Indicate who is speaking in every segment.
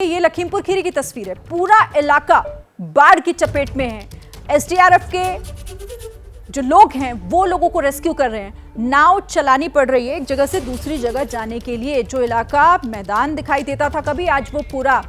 Speaker 1: ये लखीमपुर खीरी की तस्वीर है। पूरा इलाका बाढ़ की चपेट में है। एसडीआरएफ के जो लोग हैं वो लोगों को रेस्क्यू कर रहे हैं। नाव चलानी पड़ रही है एक जगह से दूसरी जगह जाने के लिए। जो इलाका मैदान दिखाई देता था कभी, आज वो पूरा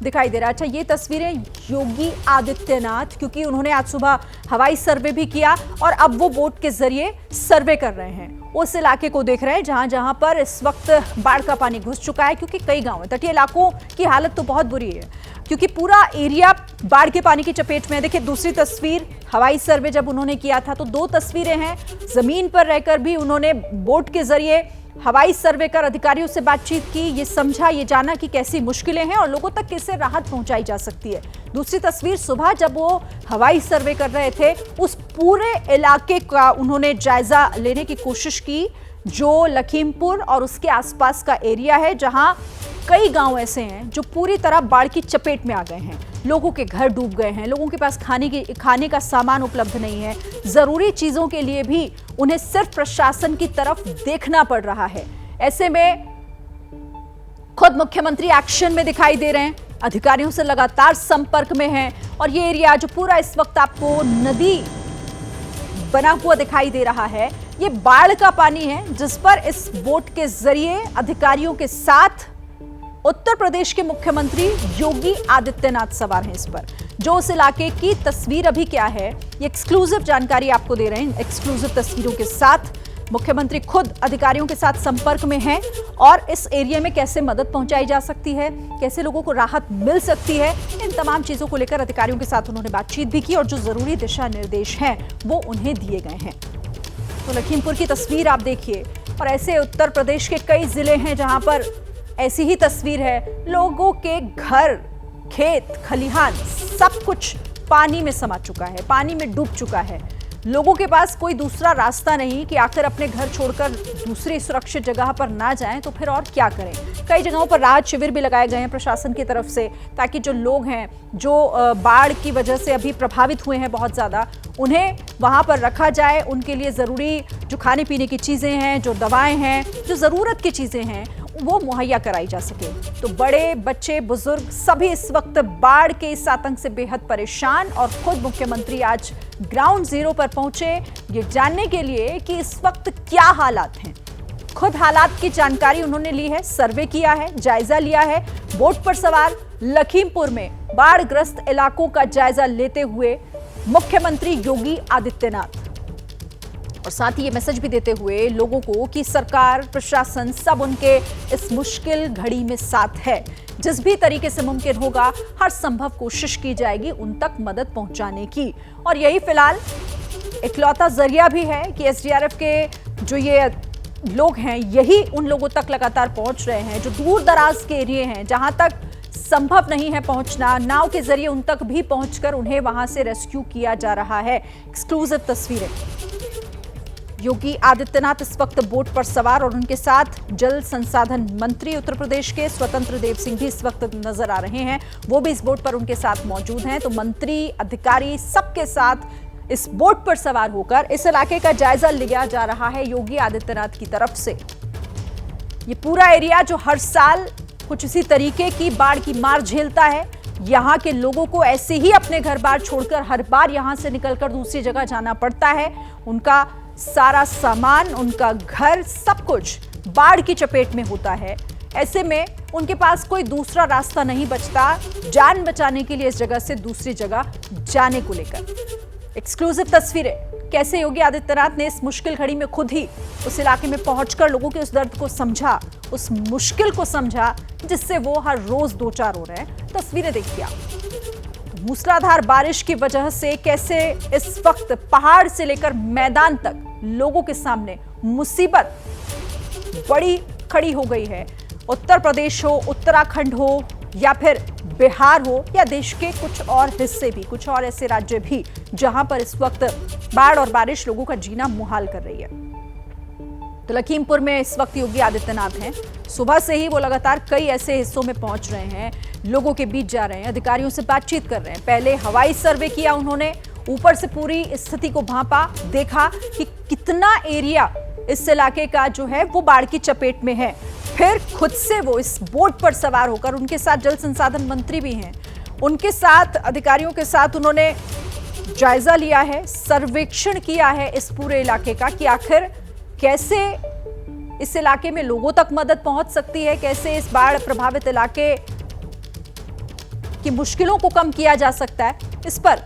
Speaker 1: दिखाई दे रहा है। अच्छा, ये तस्वीरें योगी आदित्यनाथ, क्योंकि उन्होंने आज सुबह हवाई सर्वे भी किया और अब वो बोट के जरिए सर्वे कर रहे हैं। उस इलाके को देख रहे हैं जहां जहां पर इस वक्त बाढ़ का पानी घुस चुका है, क्योंकि कई गांव तटीय इलाकों की हालत तो बहुत बुरी है क्योंकि पूरा एरिया बाढ़ के पानी की चपेट में है। देखिए दूसरी तस्वीर, हवाई सर्वे जब उन्होंने किया था तो दो तस्वीरें हैं। जमीन पर रहकर भी उन्होंने बोट के जरिए हवाई सर्वे कर अधिकारियों से बातचीत की, ये समझा, ये जाना कि कैसी मुश्किलें हैं और लोगों तक कैसे राहत पहुंचाई जा सकती है। दूसरी तस्वीर, सुबह जब वो हवाई सर्वे कर रहे थे उस पूरे इलाके का उन्होंने जायजा लेने की कोशिश की जो लखीमपुर और उसके आसपास का एरिया है, जहां कई गांव ऐसे हैं जो पूरी तरह बाढ़ की चपेट में आ गए हैं। लोगों के घर डूब गए हैं, लोगों के पास खाने का सामान उपलब्ध नहीं है। जरूरी चीजों के लिए भी उन्हें सिर्फ प्रशासन की तरफ देखना पड़ रहा है। ऐसे में खुद मुख्यमंत्री एक्शन में दिखाई दे रहे हैं, अधिकारियों से लगातार संपर्क में हैं और ये एरिया जो पूरा इस वक्त आपको नदी बना हुआ दिखाई दे रहा है, ये बाढ़ का पानी है जिस पर इस बोट के जरिए अधिकारियों के साथ उत्तर प्रदेश के मुख्यमंत्री योगी आदित्यनाथ सवार हैं इस पर। जो उस इलाके की तस्वीर अभी क्या है, ये एक्सक्लूसिव जानकारी आपको दे रहे हैं। एक्सक्लूसिव तस्वीरों के साथ मुख्यमंत्री खुद अधिकारियों के साथ संपर्क में हैं और इस एरिया में कैसे मदद पहुंचाई जा सकती है, कैसे लोगों को राहत मिल सकती है, इन तमाम चीजों को लेकर अधिकारियों के साथ उन्होंने बातचीत भी की और जो जरूरी दिशा निर्देश हैं वो उन्हें दिए गए हैं। तो लखीमपुर की तस्वीर आप देखिए और ऐसे उत्तर प्रदेश के कई जिले हैं जहां पर ऐसी ही तस्वीर है। लोगों के घर, खेत, खलिहान सब कुछ पानी में समा चुका है, पानी में डूब चुका है। लोगों के पास कोई दूसरा रास्ता नहीं कि आकर अपने घर छोड़कर दूसरी सुरक्षित जगह पर ना जाएं, तो फिर और क्या करें। कई जगहों पर राहत शिविर भी लगाए गए हैं प्रशासन की तरफ से, ताकि जो लोग हैं जो बाढ़ की वजह से अभी प्रभावित हुए हैं बहुत ज़्यादा, उन्हें वहाँ पर रखा जाए। उनके लिए ज़रूरी जो खाने पीने की चीज़ें हैं, जो दवाएँ हैं, जो ज़रूरत की चीज़ें हैं, वो मुहैया कराई जा सके। तो बड़े, बच्चे, बुजुर्ग सभी इस वक्त बाढ़ के इस आतंक से बेहद परेशान और खुद मुख्यमंत्री आज ग्राउंड जीरो पर पहुंचे ये जानने के लिए कि इस वक्त क्या हालात हैं। खुद हालात की जानकारी उन्होंने ली है, सर्वे किया है, जायजा लिया है। बोट पर सवार लखीमपुर में बाढ़ग्रस्त इलाकों का जायजा लेते हुए मुख्यमंत्री योगी आदित्यनाथ, और साथ ही ये मैसेज भी देते हुए लोगों को कि सरकार, प्रशासन सब उनके इस मुश्किल घड़ी में साथ है। जिस भी तरीके से मुमकिन होगा हर संभव कोशिश की जाएगी उन तक मदद पहुंचाने की। और यही फिलहाल इकलौता जरिया भी है कि एसडीआरएफ के जो ये लोग हैं यही उन लोगों तक लगातार पहुंच रहे हैं जो दूर दराज के एरिया हैं, जहां तक संभव नहीं है पहुंचना। नाव के जरिए उन तक भी पहुंचकर उन्हें वहां से रेस्क्यू किया जा रहा है। एक्सक्लूसिव तस्वीरें, योगी आदित्यनाथ इस वक्त बोट पर सवार और उनके साथ जल संसाधन मंत्री उत्तर प्रदेश के स्वतंत्र देव सिंह भी इस वक्त नजर आ रहे हैं। वो भी इस बोट पर उनके साथ मौजूद हैं। तो मंत्री, अधिकारी सबके साथ इस बोट पर सवार होकर इस इलाके का जायजा लिया जा रहा है योगी आदित्यनाथ की तरफ से। ये पूरा एरिया जो हर साल कुछ इसी तरीके की बाढ़ की मार झेलता है, यहाँ के लोगों को ऐसे ही अपने घर बार छोड़कर हर बार यहाँ से निकलकर दूसरी जगह जाना पड़ता है। उनका सारा सामान, उनका घर, सब कुछ बाढ़ की चपेट में होता है। ऐसे में उनके पास कोई दूसरा रास्ता नहीं बचता जान बचाने के लिए इस जगह से दूसरी जगह जाने को लेकर। एक्सक्लूसिव तस्वीरें, कैसे योगी आदित्यनाथ ने इस मुश्किल घड़ी में खुद ही उस इलाके में पहुंचकर लोगों के उस दर्द को समझा, उस मुश्किल को समझा जिससे वो हर रोज दो चार हो रहे हैं। तस्वीरें देखिए आप, मूसलाधार बारिश की वजह से कैसे इस वक्त पहाड़ से लेकर मैदान तक लोगों के सामने मुसीबत बड़ी खड़ी हो गई है। उत्तर प्रदेश हो, उत्तराखंड हो या फिर बिहार हो या देश के कुछ और हिस्से भी, कुछ और ऐसे राज्य भी जहां पर इस वक्त बाढ़ और बारिश लोगों का जीना मुहाल कर रही है। तो लखीमपुर में इस वक्त योगी आदित्यनाथ हैं। सुबह से ही वो लगातार कई ऐसे हिस्सों में पहुंच रहे हैं, लोगों के बीच जा रहे हैं, अधिकारियों से बातचीत कर रहे हैं। पहले हवाई सर्वे किया उन्होंने, ऊपर से पूरी स्थिति को भांपा, देखा कि कितना एरिया इस इलाके का जो है वो बाढ़ की चपेट में है। फिर खुद से वो इस बोट पर सवार होकर, उनके साथ जल संसाधन मंत्री भी हैं, उनके साथ अधिकारियों के साथ उन्होंने जायजा लिया है, सर्वेक्षण किया है इस पूरे इलाके का कि आखिर कैसे इस इलाके में लोगों तक मदद पहुंच सकती है, कैसे इस बाढ़ प्रभावित इलाके की मुश्किलों को कम किया जा सकता है। इस पर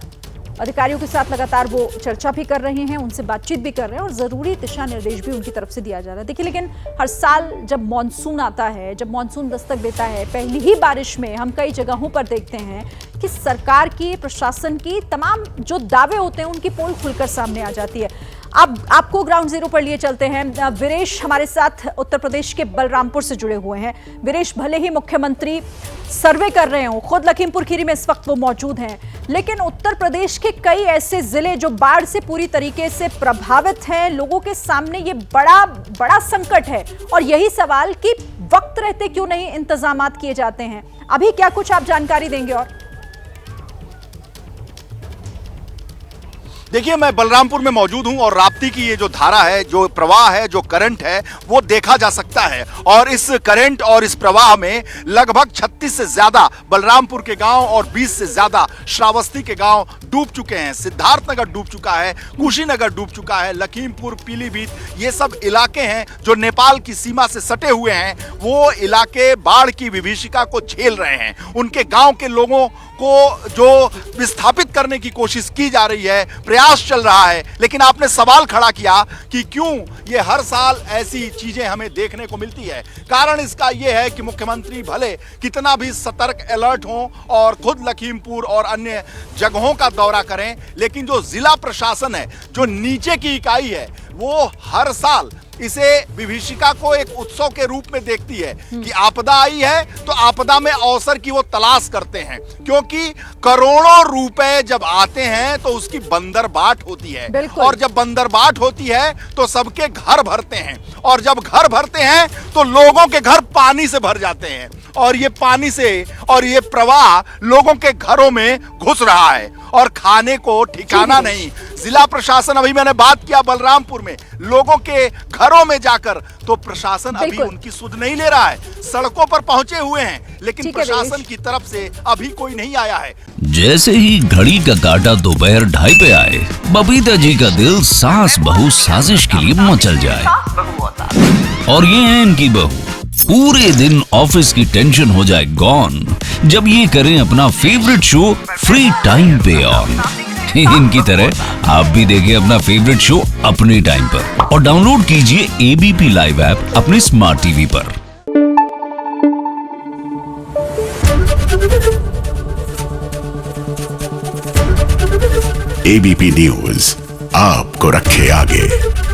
Speaker 1: अधिकारियों के साथ लगातार वो चर्चा भी कर रहे हैं, उनसे बातचीत भी कर रहे हैं और जरूरी दिशा निर्देश भी उनकी तरफ से दिया जा रहा है। देखिए, लेकिन हर साल जब मॉनसून आता है, जब मॉनसून दस्तक देता है, पहली ही बारिश में हम कई जगहों पर देखते हैं कि सरकार की, प्रशासन की तमाम जो दावे होते हैं उनकी पोल खुलकर सामने आ जाती है। अब आपको ग्राउंड जीरो पर लिए चलते हैं। वीरेश हमारे साथ उत्तर प्रदेश के बलरामपुर से जुड़े हुए हैं। वीरेश, भले ही मुख्यमंत्री सर्वे कर रहे हो, खुद लखीमपुर खीरी में इस वक्त वो मौजूद हैं, लेकिन उत्तर प्रदेश के कई ऐसे जिले जो बाढ़ से पूरी तरीके से प्रभावित हैं, लोगों के सामने ये बड़ा संकट है और यही सवाल कि वक्त रहते क्यों नहीं इंतजामात किए जाते हैं। अभी क्या कुछ आप जानकारी देंगे? और
Speaker 2: देखिए, मैं बलरामपुर में मौजूद हूं और राप्ती की ये जो धारा है, जो प्रवाह है, जो करंट है, वो देखा जा सकता है। और इस करंट और इस प्रवाह में लगभग 36 से ज्यादा बलरामपुर के गांव और 20 से ज्यादा श्रावस्ती के गांव डूब चुके हैं। सिद्धार्थनगर डूब चुका है, कुशीनगर डूब चुका है, लखीमपुर, पीलीभीत, ये सब इलाके हैं जो नेपाल की सीमा से सटे हुए हैं। वो इलाके बाढ़ की विभीषिका को झेल रहे हैं। उनके गांव के लोगों को जो विस्थापित करने की कोशिश की जा रही है, प्रयास चल रहा है, लेकिन आपने सवाल खड़ा किया कि क्यों ये हर साल ऐसी चीजें हमें देखने को मिलती है। कारण इसका यह है कि मुख्यमंत्री भले कितना भी सतर्क, अलर्ट हों और खुद लखीमपुर और अन्य जगहों का दौरा करें, लेकिन जो जिला प्रशासन है, जो नीचे की इकाई है, वो हर साल इसे विभीषिका को एक उत्सव के रूप में देखती है कि आपदा आई है तो आपदा में अवसर की वो तलाश करते हैं, क्योंकि करोड़ों रुपए जब आते हैं तो उसकी बंदरबाट होती है और जब बंदरबाट होती है तो सबके घर भरते हैं और जब घर भरते हैं तो लोगों के घर पानी से भर जाते हैं और ये पानी से और ये प्रवाह लोगों के घरों में घुस रहा है और खाने को ठिकाना नहीं। जिला प्रशासन, अभी मैंने बात किया बलरामपुर में लोगों के घरों में जाकर, तो प्रशासन अभी उनकी सुध नहीं ले रहा है। सड़कों पर पहुंचे हुए हैं, लेकिन प्रशासन की तरफ से अभी कोई नहीं आया है।
Speaker 3: जैसे ही घड़ी का काटा दोपहर 2:30 पे आए, बबीता जी का दिल सास बहू साजिश के लिए मचल जाए। और ये है इनकी बहू, पूरे दिन ऑफिस की टेंशन हो जाए गॉन जब ये करें अपना फेवरेट शो फ्री टाइम पे ऑन। इनकी तरह आप भी देखिए अपना फेवरेट शो अपने टाइम पर और डाउनलोड कीजिए एबीपी लाइव ऐप अपने स्मार्ट टीवी पर।
Speaker 4: एबीपी न्यूज आपको रखे आगे।